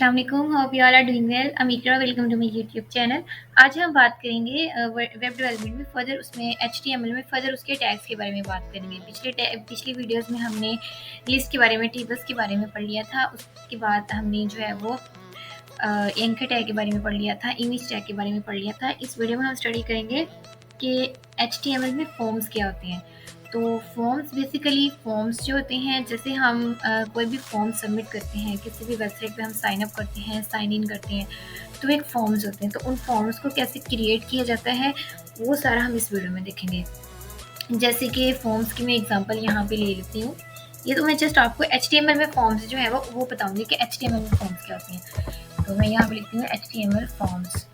अस्सलाम वालेकुम, hope you all are doing well. I am Iqra, welcome to my YouTube channel. आज हम बात करेंगे वेब डेवलपमेंट में फर्दर, उसमें एचटीएमएल में फर्दर उसके टैग्स के बारे में बात करेंगे। पिछली वीडियोस में हमने लिस्ट के बारे में, टेबल्स के बारे में पढ़ लिया था। उसके बाद हमने जो है वो एंकर टैग के बारे में पढ़ लिया था, इमेज टैग के बारे में पढ़ लिया था। इस वीडियो में हम स्टडी करेंगे कि एचटीएमएल में फॉर्म्स क्या होते हैं। तो फॉर्म्स बेसिकली फॉर्म्स जो होते हैं, जैसे हम कोई भी फॉर्म सबमिट करते हैं, किसी भी वेबसाइट पे हम साइन अप करते हैं, साइन इन करते हैं, तो एक फॉर्म्स होते हैं। तो उन फॉर्म्स को कैसे क्रिएट किया जाता है वो सारा हम इस वीडियो में देखेंगे। जैसे कि फॉर्म्स की मैं एग्जांपल यहाँ पे ले लेती हूँ। ये तो मैं जस्ट आपको एचटीएमएल में फॉर्म्स जो है वो बताऊंगी कि एचटीएमएल में फॉर्म्स क्या होते हैं। तो मैं यहाँ पे लिखती हूँ एचटीएमएल फॉर्म्स।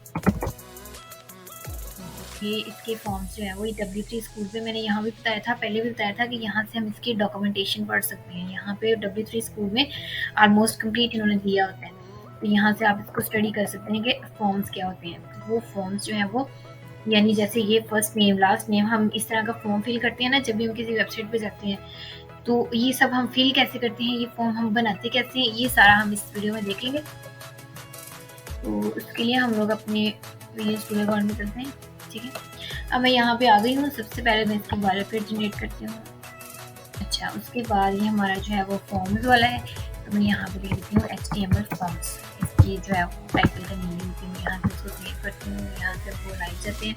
ये इसके फॉर्म्स जो है वो W3 स्कूल पे मैंने यहाँ भी बताया था, पहले भी बताया था कि यहाँ से हम इसकी डॉक्यूमेंटेशन पढ़ सकते हैं। यहाँ पे W3 स्कूल में ऑलमोस्ट कंप्लीट इन्होंने दिया होता है, तो यहाँ से आप इसको स्टडी कर सकते हैं कि फॉर्म्स क्या होते हैं। तो वो फॉर्म्स जो है वो, यानी जैसे ये फर्स्ट नेम लास्ट नेम, हम इस तरह का फॉर्म फिल करते हैं ना जब भी हम किसी वेबसाइट पे जाते हैं। तो ये सब हम फिल कैसे करते हैं, ये फॉर्म हम बनाते कैसे हैं, ये सारा हम इस वीडियो में देखेंगे। तो उसके लिए हम लोग अपने विजुअल स्टूडियो अकाउंट में चलते हैं। ठीक है, अब मैं यहाँ पे आ गई हूँ। सबसे पहले मैं इसकी बायोपिट जनरेट करती हूँ। अच्छा, उसके बाद ये हमारा जो है वो फॉर्म्स वाला है, तो मैं यहाँ पे लिख देती हूँ HTML फॉर्म्स। इसकी जो है टाइटल का नेम लिखती हूँ, यहाँ से उसको सेव करती हूँ। यहाँ से वो लाइव जाते हैं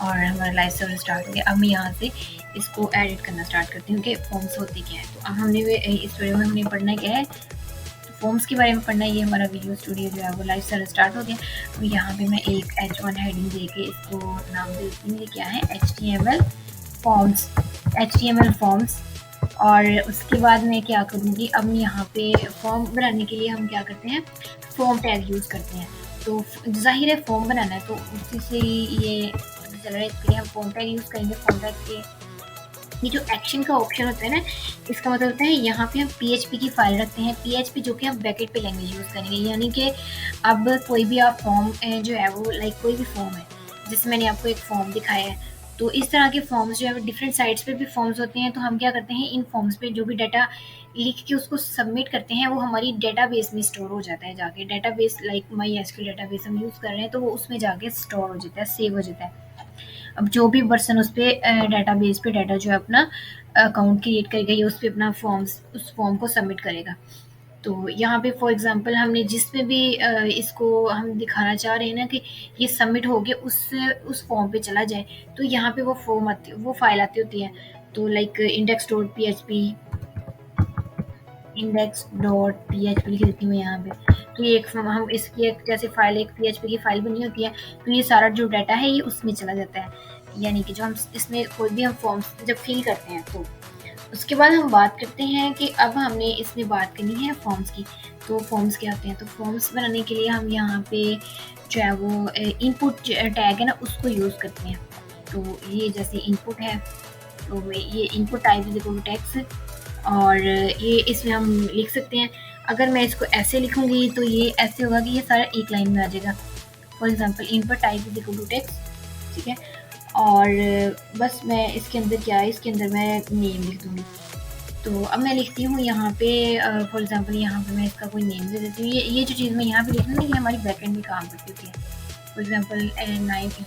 और हमारा लाइव सर्वर स्टार्ट हो गया। अब मैं यहाँ से इसको एडिट करना स्टार्ट करती हूँ कि फॉर्म्स होते क्या है। तो अब हमने इस वीडियो में हमने पढ़ना क्या है, फॉर्म्स के बारे में पढ़ना है। ये हमारा वीडियो स्टूडियो जो है वो लाइव सर्वर स्टार्ट हो गया। तो यहाँ पे मैं एक H1 हेडिंग देके इसको नाम दे देती हूँ, ये क्या है, HTML फॉर्म्स, HTML फॉर्म्स। और उसके बाद मैं क्या करूँगी, अब यहाँ पे फॉर्म बनाने के लिए हम क्या करते हैं, फॉर्म टैग यूज़ करते हैं। तो जाहिर है फॉर्म बनाना है, तो उसी से ये पता चल रहा है, इसके लिए हम फॉर्म टैग यूज़ करेंगे। फॉर्म टैग के ये जो एक्शन का ऑप्शन होता है ना, इसका मतलब होता है यहाँ पे हम PHP की फाइल रखते हैं। PHP जो कि हम बैकेट पे लैंग्वेज यूज़ करेंगे, यानी कि अब कोई भी आप फॉर्म जो है वो, लाइक कोई भी फॉर्म है, जैसे मैंने आपको एक फॉर्म दिखाया है, तो इस तरह के फॉर्म्स जो है डिफरेंट साइट्स पे भी फॉर्म्स होते हैं। तो हम क्या करते हैं, इन फॉर्म्स पे जो भी डाटा लिख के उसको सबमिट करते हैं, वो हमारी डेटाबेस में स्टोर हो जाता है। जाके डेटाबेस, लाइक MySQL डेटाबेस हम यूज़ कर रहे हैं, तो वो उसमें जाके स्टोर हो जाता है, सेव हो जाता है। अब जो भी पर्सन उस पर डेटाबेस पे डाटा जो है अपना अकाउंट क्रिएट करेगा, या उस पर अपना उस फॉर्म को सबमिट करेगा। तो यहाँ पे फॉर एग्जांपल हमने जिसमें भी इसको हम दिखाना चाह रहे हैं ना कि ये सबमिट हो गया, उस फॉर्म पे चला जाए, तो यहाँ पे वो फॉर्म आती, वो फाइल आती होती है। तो लाइक index.php लिख देती हूँ यहाँ पे। तो ये एक हम इसकी एक जैसे फाइल, एक PHP की फाइल बनी होती है, तो ये सारा जो डाटा है ये उसमें चला जाता है। यानी कि जो हम इसमें कोई भी हम फॉर्म्स जब फिल करते हैं, तो उसके बाद हम बात करते हैं कि अब हमने इसमें बात करनी है फॉर्म्स की। तो फॉर्म्स क्या होते हैं, तो फॉर्म्स बनाने के लिए हम यहाँ पे जो है वो इनपुट टैग है ना, उसको यूज़ करते हैं। तो ये जैसे इनपुट है, तो ये input type is equal to text, और ये इसमें हम लिख सकते हैं। अगर मैं इसको ऐसे लिखूंगी तो ये ऐसे होगा कि ये सारा एक लाइन में आ जाएगा। For example input type is equal to text, ठीक है। और बस मैं इसके अंदर क्या है, इसके अंदर मैं नेम लिख दूँगी। तो अब मैं लिखती हूँ यहाँ पे फॉर एग्जांपल यहाँ पे मैं इसका कोई नेम दे देती हूँ। ये जो चीज़ मैं यहाँ पे लिख रही हूँ ना, ये हमारी बैकएंड में काम करती होती है। फॉर एग्जांपल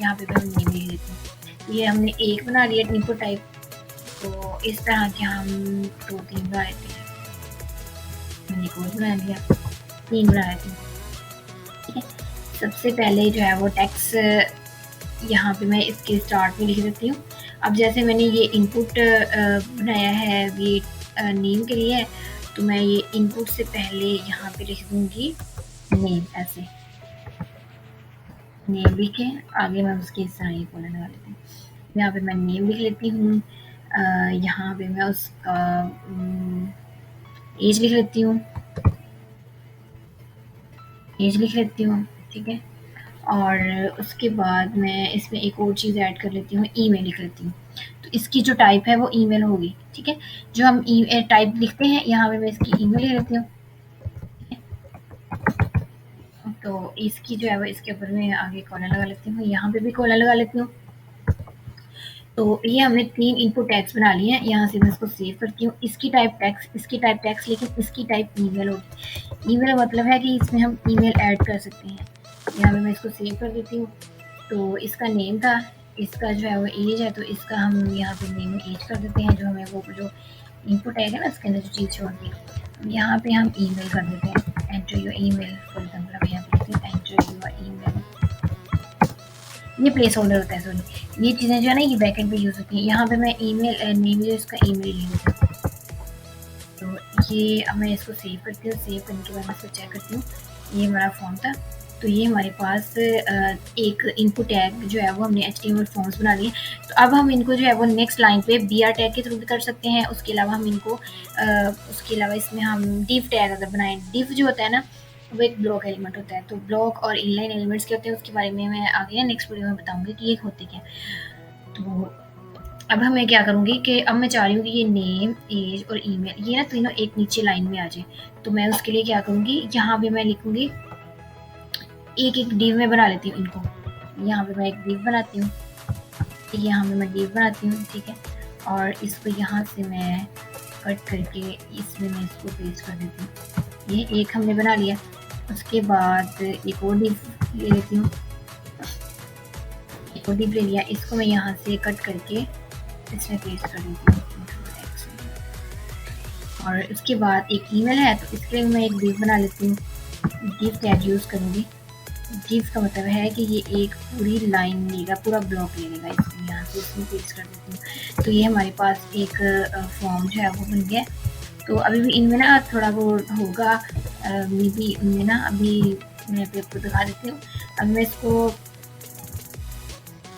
यहाँ पे मैं नेम लिख देती हूँ। ये हमने एक बना लिया इनपुट टाइप। तो इस तरह के हम 2-3 बना लेते हैं। मैंने एक और बना लिया, 3 बना लेती हूँ, ठीक है। सबसे पहले जो है वो टेक्स्ट यहाँ पे मैं इसके स्टार्ट में लिख देती हूँ। अब जैसे मैंने ये इनपुट बनाया है ये नेम के लिए, तो मैं ये इनपुट से पहले यहाँ पे लिख दूँगी नेम, ऐसे नेम लिखे, आगे मैं उसके इस तरह ये कॉलन लगा लेती हूँ। यहाँ पे मैं नेम लिख लेती हूँ। यहाँ पे मैं उसका एज लिख लेती हूँ, ठीक है। और उसके बाद मैं इसमें एक और चीज़ ऐड कर लेती हूँ, ईमेल लिख लेती हूँ। तो इसकी जो टाइप है वो ईमेल होगी, ठीक है। जो हम टाइप लिखते हैं, यहाँ पे मैं इसकी ईमेल लिख लेती हूँ। तो इसकी जो है वो इसके ऊपर मैं आगे कॉलर लगा लेती हूँ, यहाँ पे भी कॉलर लगा लेती हूँ। तो ये हमने 3 इनपुट टैग्स बना लिए हैं। यहाँ से मैं इसको सेव करती हूँ। इसकी टाइप टेक्स्ट, इसकी टाइप टेक्स्ट, लेकिन इसकी टाइप ईमेल होगी। ईमेल का मतलब है कि इसमें हम ईमेल ऐड कर सकते हैं। यहाँ पे मैं इसको सेव कर देती हूँ। तो इसका नेम था, इसका जो है वो एज है, तो इसका हम यहाँ पे नेम में एज कर देते हैं। जो हमें वो जो इनपुट टैग है ना, इसके अंदर जो चीज़ शो होती है, यहाँ पे हम ईमेल कर देते हैं। Enter your email, for example हम यहाँ पे लिखते हैं एंटर योर ईमेल। ये प्लेस होल्डर होता है, सॉरी। ये चीज़ें जो है ना, ये बैकएंड पे यूज़ होती हैं। यहाँ पे मैं ईमेल नेम जो इसका ईमेल ले लेती हूँ। तो ये अब मैं इसको सेव करती हूँ। सेव करने के बाद मैं इसको चेक करती हूँ। ये हमारा फॉर्म था। तो ये हमारे पास एक इनपुट टैग जो है वो हमने HTML फॉर्म्स बना लिए। तो अब हम इनको जो है वो नेक्स्ट लाइन पे BR टैग के थ्रू भी कर सकते हैं। उसके अलावा हम इनको उसके अलावा इसमें हम div टैग अगर बनाएं, div जो होता है ना, वो एक ब्लॉक एलिमेंट होता है। तो ब्लॉक और इनलाइन एलिमेंट्स क्या होते हैं उसके बारे में मैं आगे नेक्स्ट वीडियो में बताऊंगी कि ये होते क्या। तो अब मैं क्या करूँगी कि अब मैं चाह रही हूँ कि ये नेम, एज और ईमेल ये ना तीनों एक नीचे लाइन में आ जाए। तो मैं उसके लिए क्या करूँगी, यहाँ पे मैं लिखूँगी, एक एक डिव में बना लेती हूँ इनको। यहाँ पे मैं एक डिव बनाती हूँ, यहाँ पे मैं डिव बनाती हूँ, ठीक है। और इसको यहाँ से मैं कट करके इसमें मैं इसको पेस्ट कर देती हूँ। ये एक हमने बना लिया। उसके बाद एक और डिव ले लेती हूँ, एक और डिव ले लिया। इसको मैं यहाँ से कट करके इसमें पेस्ट कर देती हूँ। और उसके बाद एक ईमेल है, तो इसके लिए मैं एक डिव बना लेती हूँ। डिव टैग यूज़ करूँगी। डिव का मतलब है कि ये एक पूरी लाइन लेगा, पूरा ब्लॉक ले लेगा। इसमें यहाँ से इसमें पेस्ट कर देती हूँ। तो ये हमारे पास एक फॉर्म जो है वो बन गया। तो अभी भी इनमें ना थोड़ा वो होगा, मे बी इनमें ना, अभी मैं आपको दिखा देती हूँ। अब मैं इसको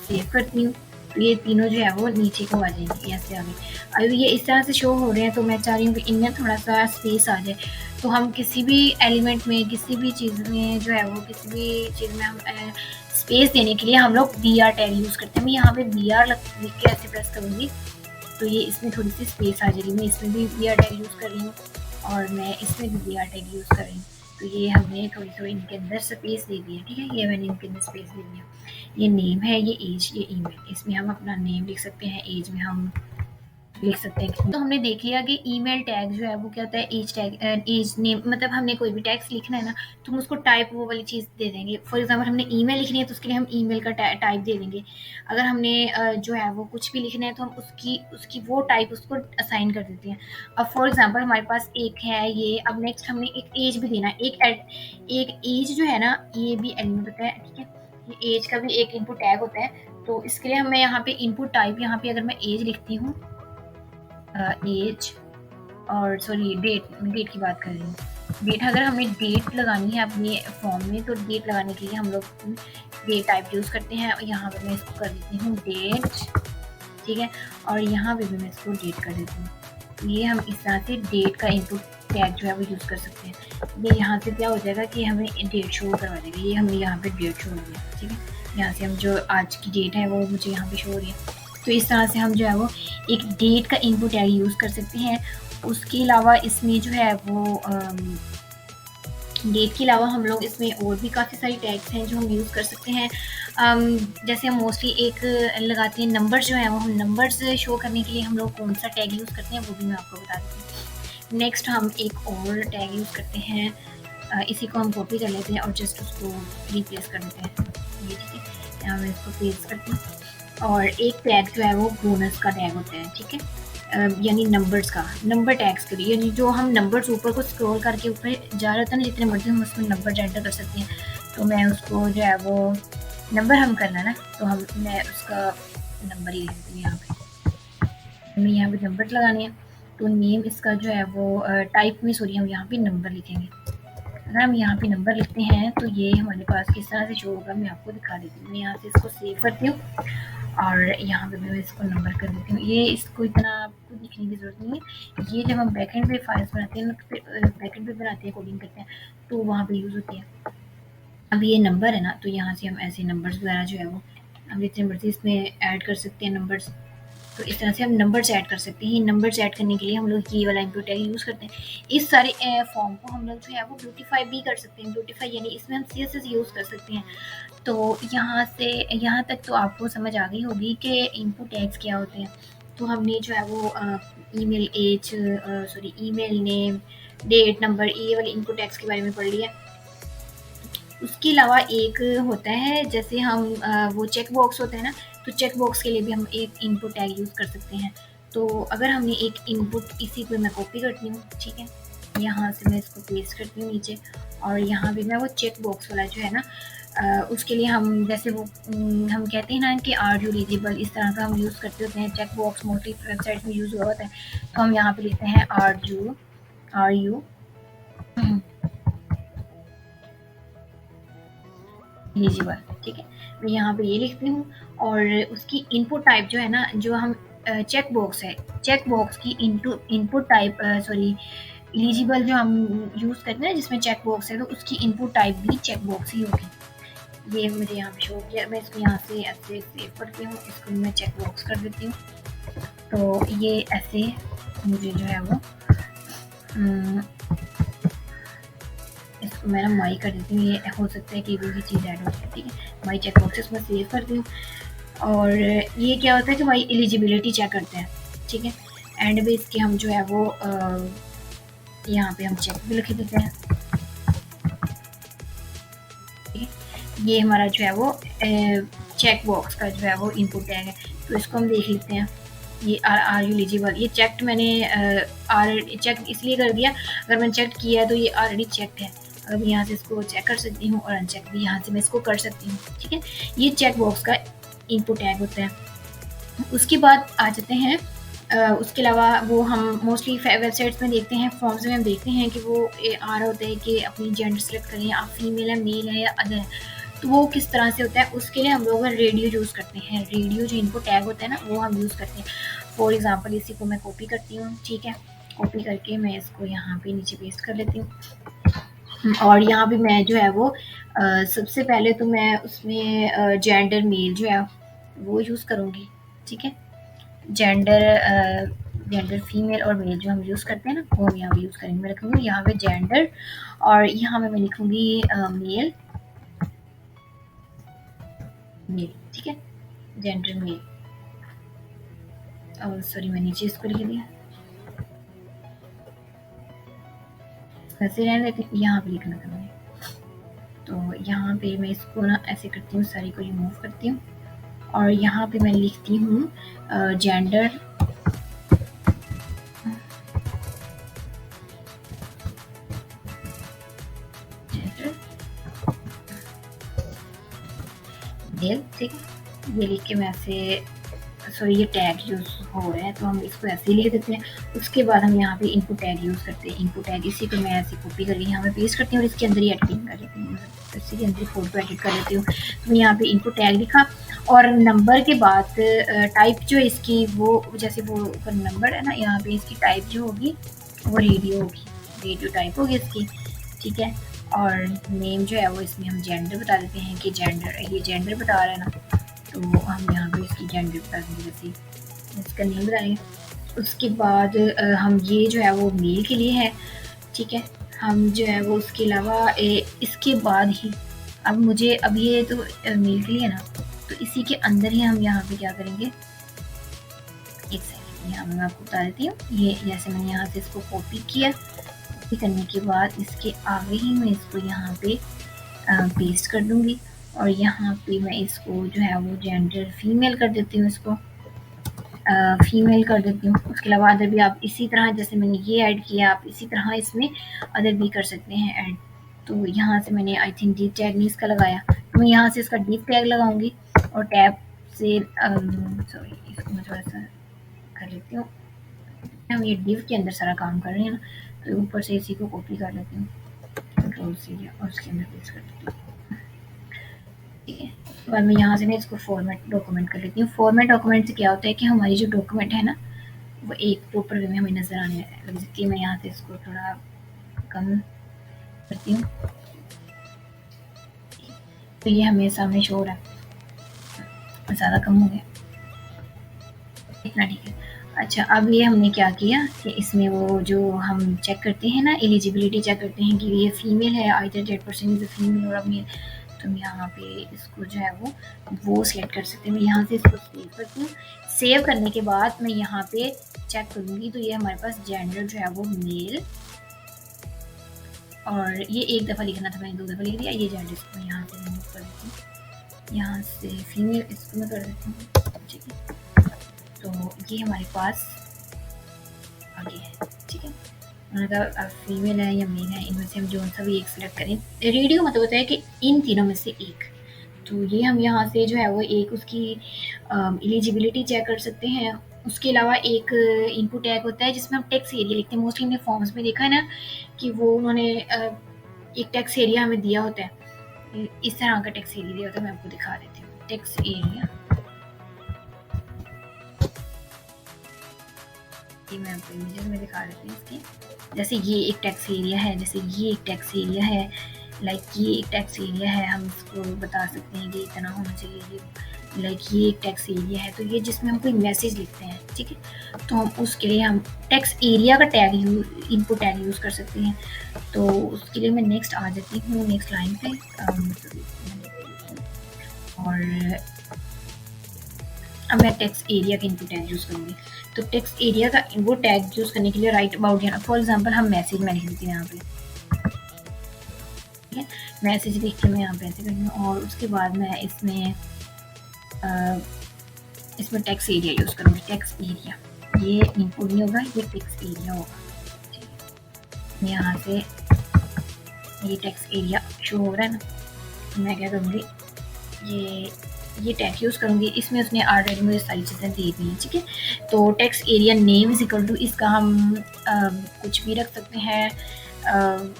सेव करती हूँ। तो ये तीनों जो है वो नीचे को आ जाएंगे, ऐसे आ गए। अभी ये इस तरह से शो हो रहे हैं। तो मैं चाह रही हूँ कि इनमें थोड़ा सा स्पेस आ जाए। तो हम किसी भी एलिमेंट में, किसी भी चीज़ में जो है वो, किसी भी चीज़ में हम स्पेस देने के लिए हम लोग BR टैग यूज़ करते हैं। मैं यहाँ पे BR लिख के ऐसे प्रेस करूँगी तो ये इसमें थोड़ी सी स्पेस आ जाएगी। मैं इसमें भी BR टैग यूज़ कर रही हूँ और मैं इसमें भी BR टैग यूज़ कर रही हूँ। तो ये हमने थोड़ी थोड़ी इनके अंदर स्पेस दे दी है, ठीक है। ये मैंने इनके अंदर स्पेस दे दिया। ये नेम है, ये एज, ये ईमेल। इसमें हम अपना नेम लिख सकते हैं, एज में हम लिख सकते हैं। तो हमने देख लिया कि ईमेल टैग जो है वो क्या होता है, एज टैग, एज नेम, मतलब हमने कोई भी टैग्स लिखना है ना, तो हम उसको टाइप वो वाली चीज़ दे देंगे। फॉर एग्जांपल हमने ईमेल लिखनी है तो उसके लिए हम ईमेल का टाइप दे देंगे। अगर हमने जो है वो कुछ भी लिखना है तो हम उसकी उसकी वो टाइप उसको असाइन कर देते हैं। अब फॉर एग्जांपल हमारे पास एक है ये, अब नेक्स्ट हमने एक एज भी देना है। एक एज जो है ना, ये भी एलिमेंट होता है, ठीक है। ये एज का भी एक इनपुट टैग होता है। तो इसके लिए हमें यहाँ पे इनपुट टाइप, यहाँ पे अगर मैं एज लिखती हूँ, एज और सॉरी डेट की बात कर रही हूँ। डेट, अगर हमें डेट लगानी है अपने फॉर्म में, तो डेट लगाने के लिए हम लोग डेट टाइप यूज़ करते हैं। और यहाँ पे मैं इसको कर देती हूँ डेट, ठीक है। और यहाँ पे भी मैं इसको डेट कर देती हूँ। तो ये हम इस तरह से डेट का इनपुट टैग जो है वो यूज़ कर सकते हैं। ये यहाँ से क्या हो जाएगा कि हमें डेट शो करवा देगा। ये हमें यहाँ पे डेट शो हो गया, ठीक है। यहाँ से हम जो आज की डेट है वो मुझे यहाँ पे शो हो रही है। तो इस तरह से हम जो है वो एक डेट का इनपुट टैग यूज़ कर सकते हैं। उसके अलावा इसमें जो है वो डेट के अलावा हम लोग इसमें और भी काफ़ी सारी टैग्स हैं जो हम यूज़ कर सकते हैं। जैसे हम मोस्टली एक लगाते हैं नंबर्स जो है वो, हम नंबर्स शो करने के लिए हम लोग कौन सा टैग यूज़ करते हैं वो भी मैं आपको बता देती हूँ। नेक्स्ट हम एक और टैग यूज़ करते हैं, इसी को हम कॉपी कर लेते हैं और जस्ट उसको रिप्लेस कर देते हैं। ये ठीक है, यहाँ मैं इसको पेस्ट करती हूँ। और एक टैग जो है वो बोनस का टैग होता है, ठीक है। यानी नंबर्स का, नंबर टैग्स के लिए, यानी जो हम नंबर्स ऊपर को स्क्रॉल करके ऊपर जा रहे होते हैं ना, जितने मर्जी हम उसमें नंबर एंटर कर सकते हैं। तो मैं उसको जो है वो नंबर हम करना है ना, तो मैं उसका नंबर ही लिखती हूँ। यहाँ पे हमें यहाँ पे नंबर लगाने हैं। तो नेम इसका जो है वो टाइप में, सॉरी, हम यहाँ पे नंबर लिखेंगे। अगर हम यहाँ पे नंबर लिखते हैं तो ये हमारे पास किस तरह से शो होगा मैं आपको दिखा देती हूँ। मैं यहाँ से इसको सेव करती हूँ और यहाँ पे मैं इसको नंबर कर देती हूँ। ये इसको इतना आपको दिखने की ज़रूरत नहीं है। ये जब हम बैकएंड पे फाइल्स बनाते हैं ना, तो फिर बैकएंड पे बनाते हैं, कोडिंग करते हैं, तो वहाँ पे यूज़ होती है। अब ये नंबर है ना, तो यहाँ से हम ऐसे नंबर्स वगैरह जो है वो हम जितने मर्जी इसमें ऐड कर सकते हैं नंबर्स। तो इस तरह से हम नंबर्स ऐड कर सकते हैं। नंबर्स ऐड करने के लिए हम लोग ये वाला इनपुट टैग यूज़ करते हैं। इस सारे फॉर्म को हम लोग जो है वो ब्यूटीफाई भी कर सकते हैं। ब्यूटीफाई यानी इसमें हम CSS यूज़ कर सकते हैं। तो यहाँ से यहाँ तक तो आपको समझ आ गई होगी कि इनपुट टैग्स क्या होते हैं। तो हमने जो है वो email as sorry email name, date, number, ये वाले इनपुट टैग्स के बारे में पढ़ लिया। उसके अलावा एक होता है जैसे हम वो चेक बॉक्स होता है ना, तो चेक बॉक्स के लिए भी हम एक इनपुट टैग यूज़ कर सकते हैं। तो अगर हमने एक इनपुट इसी को मैं कॉपी करती हूँ, ठीक है, यहाँ से मैं इसको पेस्ट करती हूँ नीचे, और यहाँ भी मैं वो चेक बॉक्स वाला जो है ना उसके लिए हम जैसे वो हम कहते हैं ना कि आर यू एलिजिबल, इस तरह का हम यूज़ करते होते हैं। चेक बॉक्स मोस्टली वेबसाइट में यूज़ हुआ होता है, तो हम यहाँ पे लिखते हैं आर यू एलिजिबल, ठीक है। मैं यहाँ पे ये लिखती हूँ, और उसकी इनपुट टाइप जो है ना, जो हम चेक बॉक्स है, चेक बॉक्स की इनपुट टाइप सॉरी एलिजिबल जो हम यूज़ करते हैं जिसमें चेक बॉक्स है, तो उसकी इनपुट टाइप भी चेक बॉक्स ही होगी। ये मुझे यहाँ पे शो किया, मैं इसको यहाँ से ऐसे सेव करती हूँ, इसको मैं चेक बॉक्स कर देती हूँ। तो ये ऐसे मुझे जो है वो इसको मैं ना माई कर देती हूँ। ये हो सकता है कि कोई भी चीज़ ऐड हो जाए, ठीक है। माई चेक बॉक्सेस में सेव करती हूँ, और ये क्या होता है कि भाई एलिजिबिलिटी चेक करते हैं, ठीक है। एंड बेस के हम जो है वो यहाँ पे हम चेक भी लिख देते हैं, ठीक है। ये हमारा जो है वो चेक बॉक्स का जो है वो इनपुट टैग है। तो इसको हम देख लेते हैं। ये आर यू एलिजिबल, ये चेक्ड मैंने चेक इसलिए कर दिया, अगर मैंने चेक किया है तो ये ऑलरेडी चेक है। अगर मैं यहाँ से इसको चेक कर सकती हूँ और अनचेक भी यहाँ से मैं इसको कर सकती हूँ, ठीक है। ये चेक बॉक्स का इनपुट टैग होता है। उसके बाद आ जाते हैं उसके अलावा वो हम मोस्टली वेबसाइट्स में देखते हैं, फॉर्म्स में हम देखते हैं कि वो आ रहा होता है कि अपनी जेंडर सेलेक्ट करें, आप फीमेल है, मेल है या अदर है। तो वो किस तरह से होता है, उसके लिए हम लोग रेडियो यूज़ करते हैं। रेडियो जो इनपुट टैग होता है ना, वो हम यूज़ करते हैं। फॉर एग्जांपल इसी को मैं कॉपी करती हूँ, ठीक है। कॉपी करके मैं इसको यहाँ पे नीचे पेस्ट कर लेती हूँ, और यहाँ पे मैं जो है वो सबसे पहले तो मैं उसमें जेंडर मेल जो है वो यूज़ करूँगी, ठीक है। जेंडर फीमेल और मेल जो हम यूज़ करते हैं ना, वो हम यहाँ पे यूज़ करेंगे। मैं लिखूँगी यहाँ पे जेंडर, और यहाँ पे मैं लिखूँगी मेल, ठीक है, जेंडर मेल। और सॉरी मैं नीचे इसको लिख दिया, वैसे रहने देती, यहाँ पे लिखना था मैंने। तो यहाँ पे मैं इसको ना ऐसे करती हूँ, सारी को रिमूव करती हूँ, और यहाँ पे मैं लिखती हूँ जेंडर मेल, ठीक है। ये लिख के मैं ऐसे सॉरी ये टैग यूज़ हो रहा है तो हम इसको ऐसे ही लिख देते हैं। उसके बाद हम यहाँ पे इनपुट टैग यूज़ करते हैं। इनपुट टैग इसी को मैं ऐसे कॉपी करके यहाँ पे पेस्ट करती हूँ, और इसके अंदर ही एडिटिंग कर देती हूँ, इसी के अंदर ही फोटो एडिट कर देती हूँ। तो यहाँ पे इनपुट टैग लिखा, और नंबर के बाद टाइप जो इसकी वो जैसे वो ऊपर नंबर है ना, यहाँ पे इसकी टाइप जो होगी वो रेडियो होगी, रेडियो टाइप होगी इसकी, ठीक है। और नेम जो है वो इसमें हम जेंडर बता देते हैं कि जेंडर, ये जेंडर बता रहा है ना, तो हम यहाँ पे इसकी जेंडर बता देंगे, जैसे इसका नेम बताएंगे। उसके बाद हम ये जो है वो मेल के लिए है, ठीक है। हम जो है वो उसके अलावा इसके बाद ही अब ये तो मेल के लिए ना, तो इसी के अंदर ही हम यहाँ पे क्या करेंगे, एक सेकंड यहाँ मैं आपको बता देती हूँ। ये जैसे मैंने यहाँ से इसको कॉपी किया, कॉपी करने के बाद इसके आगे ही मैं इसको यहाँ पे पेस्ट कर दूँगी, और यहाँ पे मैं इसको जो है वो जेंडर फीमेल कर देती हूँ, इसको फीमेल कर देती हूँ। उसके अलावा अदर भी आप इसी तरह, जैसे मैंने ये ऐड किया, आप इसी तरह इसमें अदर भी कर सकते हैं ऐड। तो यहाँ से मैंने आई थिंक डिव टैग नहीं इसका लगाया, तो मैं यहाँ से इसका डिव टैग लगाऊंगी, और टैब से सॉरी इसको मैं थोड़ा सा कर लेती हूँ। हम ये डिव के अंदर सारा काम कर रहे हैं ना, तो ऊपर से इसी को कॉपी कर लेती हूँ, कंट्रोल से, और उसके अंदर पेस्ट कर देती हूँ, ठीक है। उसके बाद मैं यहाँ से ना इसको फॉर्मेट डॉक्यूमेंट कर लेती हूँ। फॉर्मेट डॉक्यूमेंट से क्या होता है कि हमारी जो डॉक्यूमेंट है ना, वो एक प्रॉपर वे में हमें नज़र आने लग सकती है। मैं यहाँ से इसको थोड़ा कम करती हूँ, तो ये हमें सामने शो हो रहा है, ज़्यादा कम हो गया। इतना ठीक है। अच्छा, अब ये हमने क्या किया कि इसमें वो जो हम चेक करते हैं ना, एलिजिबिलिटी चेक करते हैं कि ये फीमेल है, either Z% is a female और अ मेल। तो हम यहाँ पे इसको जो है वो सिलेक्ट कर सकते हैं। मैं यहाँ से इसको सेव करती हूँ। सेव करने के बाद मैं यहाँ पे चेक करूँगी तो ये हमारे पास जेंडर जो है वो मेल, और ये एक दफ़ा लिखना था, मैंने 2 दफ़ा लिख दिया। ये जेंडर इसको मैं यहाँ से रिमूव कर देती हूँ। यहाँ से फीमेल इसको मैं कर देती हूँ, ठीक है। तो ये हमारे पास आ गया है, ठीक है। उन्होंने कहा फीमेल है या मेल है, इनमें से हम जो सा भी एक सिलेक्ट करें। रेडियो मतलब होता है कि इन तीनों में से एक। तो ये हम यहाँ से जो है वो एक उसकी एलिजिबिलिटी चेक कर सकते हैं। उसके अलावा एक इनपुट टैग होता है जिसमें हम टेक्स्ट एरिया लिखते हैं। मोस्टली हमने फॉर्म्स में देखा है ना कि वो उन्होंने एक टेक्स्ट एरिया हमें दिया होता है, इस तरह का टेक्स्ट एरिया दिया होता है। मैं आपको दिखा देती हूँ टेक्स्ट एरिया। मैं आपको इमेजेस में दिखा देती हूँ इसकी। जैसे ये एक टेक्स्ट एरिया है, जैसे ये एक टेक्स्ट एरिया है, लाइक ये एक टेक्स्ट एरिया है। हम इसको बता सकते हैं कि इतना होना चाहिए, ये लाइक ये एक टेक्स्ट एरिया है। तो ये जिसमें हम कोई मैसेज लिखते हैं, ठीक है, तो हम उसके लिए हम टेक्स्ट एरिया का टैग इनपुट टैग यूज़ कर सकते हैं। तो उसके लिए मैं नेक्स्ट आ जाती हूँ, नेक्स्ट लाइन पे। और अब मैं टेक्स्ट एरिया का इनपुट टैग यूज़ करूँगी। तो टेक्स्ट एरिया का वो टैग यूज़ करने के लिए राइट अबाउट या फॉर एग्जांपल हम मैसेज में लिख देते हैं यहाँ पे, ठीक है। मैसेज लिख के मैं यहाँ पे ऐसे करती हूँ, और उसके बाद मैं इसमें टेक्स्ट एरिया यूज़ करूँगी। टेक्स्ट एरिया ये इनपुट नहीं होगा, ये टेक्स्ट एरिया होगा, ठीक है। यहाँ से ये टेक्स्ट एरिया शो हो रहा है ना, तो मैं क्या करूँगी, ये टैग यूज़ करूँगी। इसमें उसने ऑलरेडी मुझे सारी चीज़ें दे दी हैं, ठीक है। तो text area name is equal to, इसका हम कुछ भी रख सकते हैं।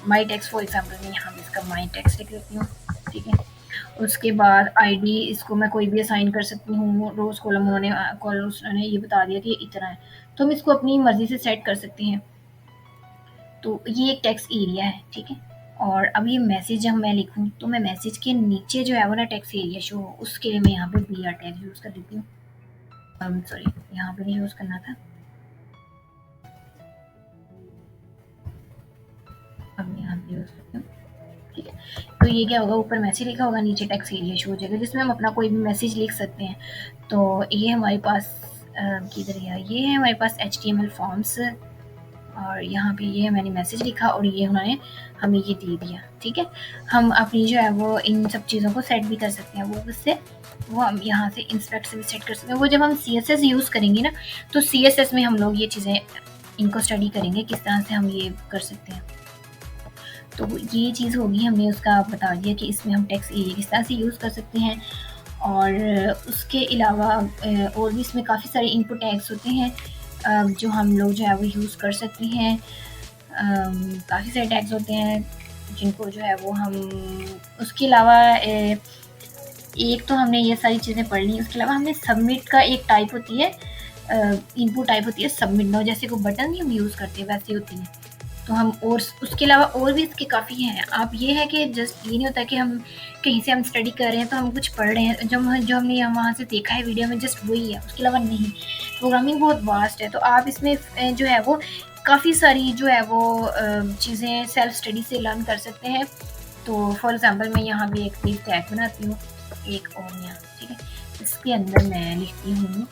माई टेक्स्ट फॉर एग्जाम्पल मैं यहाँ पे इसका माई टेक्स्ट लिख देती हूँ, ठीक है। उसके बाद आईडी इसको मैं कोई भी असाइन कर सकती हूँ। रोज़ कॉलम उन्होंने ये बता दिया कि इतना है, तो हम इसको अपनी मर्ज़ी से सेट कर सकते हैं। तो ये एक टेक्स्ट एरिया है, ठीक है। और अब ये मैसेज जब मैं लिखूँ तो मैं मैसेज के नीचे जो है वो ना टेक्स्ट एरिया शो हो, उसके लिए मैं यहाँ पे BR टैग यूज़ कर देती हूँ। सॉरी, यहाँ पे नहीं यूज़ करना था, अब यहाँ पे यूज़ करती हूँ, ठीक है। तो ये क्या होगा, ऊपर मैसेज लिखा होगा, नीचे टेक्स्ट एरिया शो हो जाएगा जिसमें हम अपना कोई भी मैसेज लिख सकते हैं। तो ये हमारे पास किधर गया, ये है हमारे पास HTML फॉर्म्स, और यहाँ पे ये मैंने मैसेज लिखा और ये उन्होंने हमें ये दे दिया, ठीक है। हम अपनी जो है वो इन सब चीज़ों को सेट भी कर सकते हैं। वो किससे, वो हम यहाँ से इंस्पेक्ट से भी सेट कर सकते हैं। वो जब हम CSS यूज़ करेंगे ना, तो CSS में हम लोग ये चीज़ें इनको स्टडी करेंगे किस तरह से हम ये कर सकते हैं। तो ये चीज़ होगी, हमने उसका बता दिया कि इसमें हम टेक्स्ट एरिया किस तरह से यूज़ कर सकते हैं। और उसके अलावा और भी इसमें काफ़ी सारे इनपुट टैग्स होते हैं जो हम लोग जो है वो यूज़ कर सकते हैं। काफ़ी सारे टैग्स होते हैं जिनको जो है वो हम, उसके अलावा एक तो हमने ये सारी चीज़ें पढ़ ली। उसके अलावा हमने सबमिट का एक टाइप होती है, इनपुट टाइप होती है सबमिट नाउ, जैसे कोई बटन नहीं हम यूज़ करते वैसे होती है। तो हम, और उसके अलावा और भी इसके काफ़ी हैं। आप ये है कि जस्ट ये नहीं होता कि हम कहीं से हम स्टडी कर रहे हैं तो हम कुछ पढ़ रहे हैं, जो हमने यहाँ वहाँ से देखा है वीडियो में जस्ट वही है, उसके अलावा नहीं। प्रोग्रामिंग बहुत वास्ट है, तो आप इसमें जो है वो काफ़ी सारी जो है वो चीज़ें सेल्फ स्टडी से लर्न कर सकते हैं। तो फॉर एग्ज़ाम्पल मैं यहाँ भी एक पेज टैग बनाती हूँ, एक और यहाँ, ठीक है। इसके अंदर मैं लिखती हूँ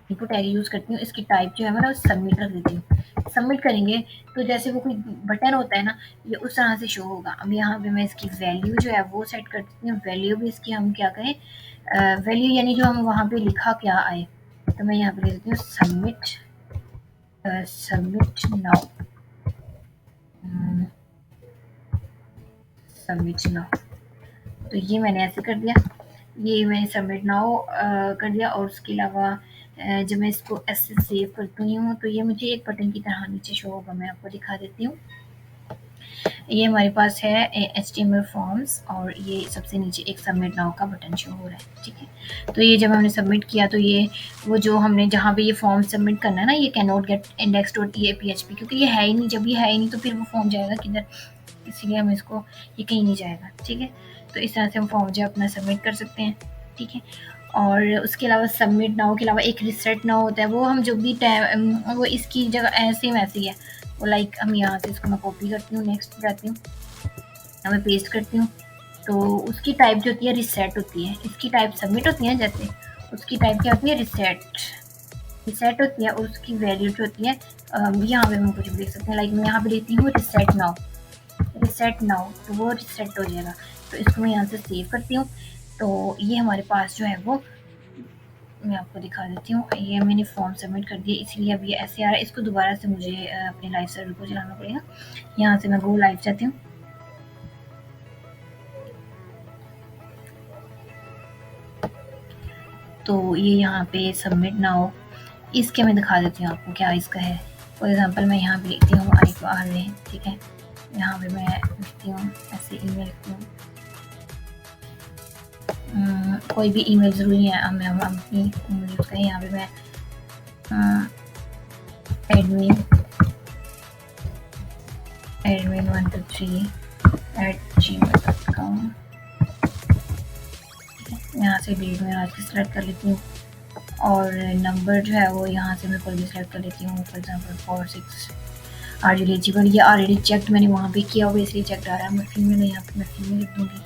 इनपुट टैग यूज़ करती हूँ। इसकी टाइप जो है मैं ना सबमिट रख देती हूँ। सबमिट करेंगे तो जैसे वो कोई बटन होता है ना, ये उस तरह से शो होगा। अब यहाँ पे मैं इसकी वैल्यू जो है वो सेट कर देती हूँ। वैल्यू भी इसकी हम क्या कहें, वैल्यू यानी जो हम वहाँ पे लिखा क्या आए, तो मैं यहाँ पे लिख देती हूँ सबमिट नाउ, सबमिट नाउ। तो ये मैंने ऐसे कर दिया, ये मैंने सबमिट नाउ कर दिया। और उसके अलावा जब मैं इसको ऐसे सेव करती हूँ तो ये मुझे एक बटन की तरह नीचे शो होगा। मैं आपको दिखा देती हूँ। ये हमारे पास है HTML फॉर्म्स, और ये सबसे नीचे एक सबमिट नाउ का बटन शो हो रहा है, ठीक है। तो ये जब हमने सबमिट किया तो ये वो जो हमने जहाँ पे ये फॉर्म सबमिट करना है ना, ये कैन नॉट गेट index.php, क्योंकि ये है ही नहीं। जब ये है ही नहीं तो फिर वो फॉर्म जाएगा किधर, इसीलिए हम इसको, ये कहीं नहीं जाएगा, ठीक है। तो इस तरह से हम फॉर्म जो है अपना सबमिट कर सकते हैं, ठीक है। और उसके अलावा सबमिट नाउ के अलावा एक रीसेट नाउ होता है, वो हम जो भी टाइम वो इसकी जगह सेम ऐसे ही है, वो लाइक हम यहाँ से इसको मैं कॉपी करती हूँ, नेक्स्ट जाती हूँ, यहाँ मैं पेस्ट करती हूँ। तो उसकी टाइप जो होती है रीसेट होती है, इसकी टाइप सबमिट होती है जैसे, उसकी टाइप क्या होती है रीसेट, रीसेट होती है। और उसकी वैल्यू जो होती है यहाँ पे हम कुछ भी लिख सकते हैं, लाइक मैं यहाँ पे लिखती हूँ रीसेट नाउ, रीसेट नाउ, तो वो रीसेट हो जाएगा। तो इसको मैं यहाँ से सेव करती हूँ। तो ये हमारे पास जो है वो मैं आपको दिखा देती हूँ, ये मैंने फॉर्म सबमिट कर दिया, इसलिए अब ये ऐसे आ रहा है। इसको दोबारा से मुझे अपने लाइव सर्वर को चलाना पड़ेगा। यहाँ से मैं गो लाइव जाती हूँ। तो ये यहाँ पे सबमिट नाउ, इसके मैं दिखा देती हूँ आपको क्या इसका है। फॉर एग्जांपल मैं यहाँ पे लिखती हूँ आई को आर रहे, ठीक है। यहाँ पे मैं लिखती हूँ ऐसे ईमेल लिखती हूँ, कोई भी ईमेल ज़रूरी है, मैं अपनी ईमेल यूज़ करें। यहाँ पे मैं admin123@gmail.com, यहाँ से डेट में आज की सेलेक्ट कर लेती हूँ। और नंबर जो है वो यहाँ से मैं कोई भी सेलेक्ट कर लेती हूँ, for example 46। Are you eligible, ये ऑलरेडी चेक मैंने वहाँ पे किया हुआ, इसलिए चेक आ रहा है। मैं फीमेल है, यहाँ पे मैं फीमेल लिख दूँगी।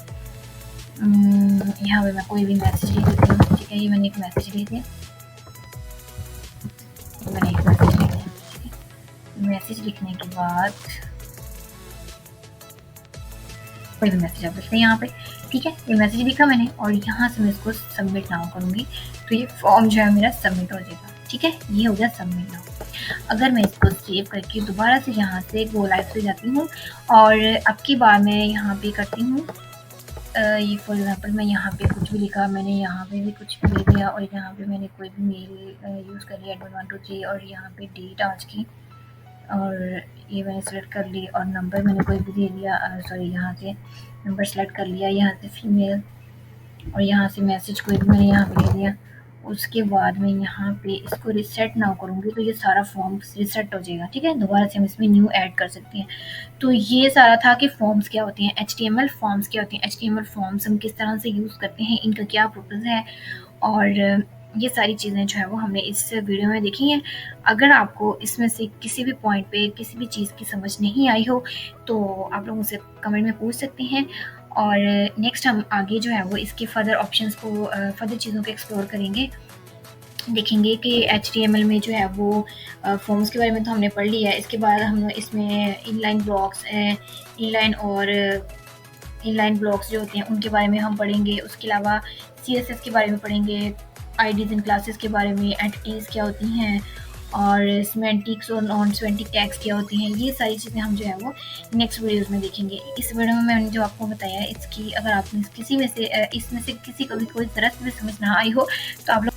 यहाँ पे मैं कोई भी मैसेज लिख देती हूँ, ठीक है। ये मैंने एक मैसेज लिख दिया, मैंने एक मैसेज लिख दिया, ठीक है। मैसेज लिखने के बाद कोई भी मैसेज आप लिखते हैं यहाँ पे, ठीक है। ये मैसेज लिखा मैंने और यहाँ से मैं इसको सबमिट नाउ करूँगी, तो ये फॉर्म जो है मेरा सबमिट हो जाएगा, ठीक है। ये हो गया सबमिट नाउ। अगर मैं इसको सेव करके दोबारा से यहाँ से गो लाइव पे जाती हूँ और अब की बार मैं यहाँ पे करती हूँ ये फॉर एग्जांपल मैं यहाँ पे कुछ भी लिखा, मैंने यहाँ पे भी कुछ भी लिख दिया और यहाँ पे मैंने कोई भी मेल यूज़ कर लिया admin123 और यहाँ पे डेट आज की और ये मैंने सेलेक्ट कर ली और नंबर मैंने कोई भी दे दिया, सॉरी यहाँ से नंबर सेलेक्ट कर लिया, यहाँ से फीमेल और यहाँ से मैसेज कोई भी मैंने यहाँ पे दे दिया। उसके बाद मैं यहाँ पे इसको रीसेट नाउ करूँगी तो ये सारा फॉर्म रीसेट हो जाएगा, ठीक है। दोबारा से हम इसमें न्यू ऐड कर सकते हैं। तो ये सारा था कि फॉर्म्स क्या होते हैं, HTML फॉर्म्स क्या होती हैं, HTML फॉर्म्स हम किस तरह से यूज़ करते हैं, इनका क्या पर्पज़ है और ये सारी चीज़ें जो है वो हमने इस वीडियो में देखी हैं। अगर आपको इसमें से किसी भी पॉइंट पे किसी भी चीज़ की समझ नहीं आई हो तो आप लोग मुझसे कमेंट में पूछ सकते हैं और नेक्स्ट हम आगे जो है वो इसके फर्दर ऑप्शंस को फर्दर चीज़ों को एक्सप्लोर करेंगे, देखेंगे कि HTML में जो है वो फॉर्म्स के बारे में तो हमने पढ़ लिया है। इसके बाद हम इसमें इनलाइन ब्लॉक्स इनलाइन ब्लॉक्स जो होते हैं उनके बारे में हम पढ़ेंगे। उसके अलावा CSS के बारे में पढ़ेंगे, आईडीज़ एंड क्लासेस के बारे में, एंटिटीज़ क्या होती हैं और सिमेंटिक्स और नॉन सिमेंटिक टैग्स क्या होती हैं। ये सारी चीज़ें हम जो है वो नेक्स्ट वीडियोज़ में देखेंगे। इस वीडियो में मैंने जो आपको बताया है इसकी अगर आपने किसी में से इसमें से किसी को भी कोई ज़रा सी भी समझ ना आई हो तो आप लोग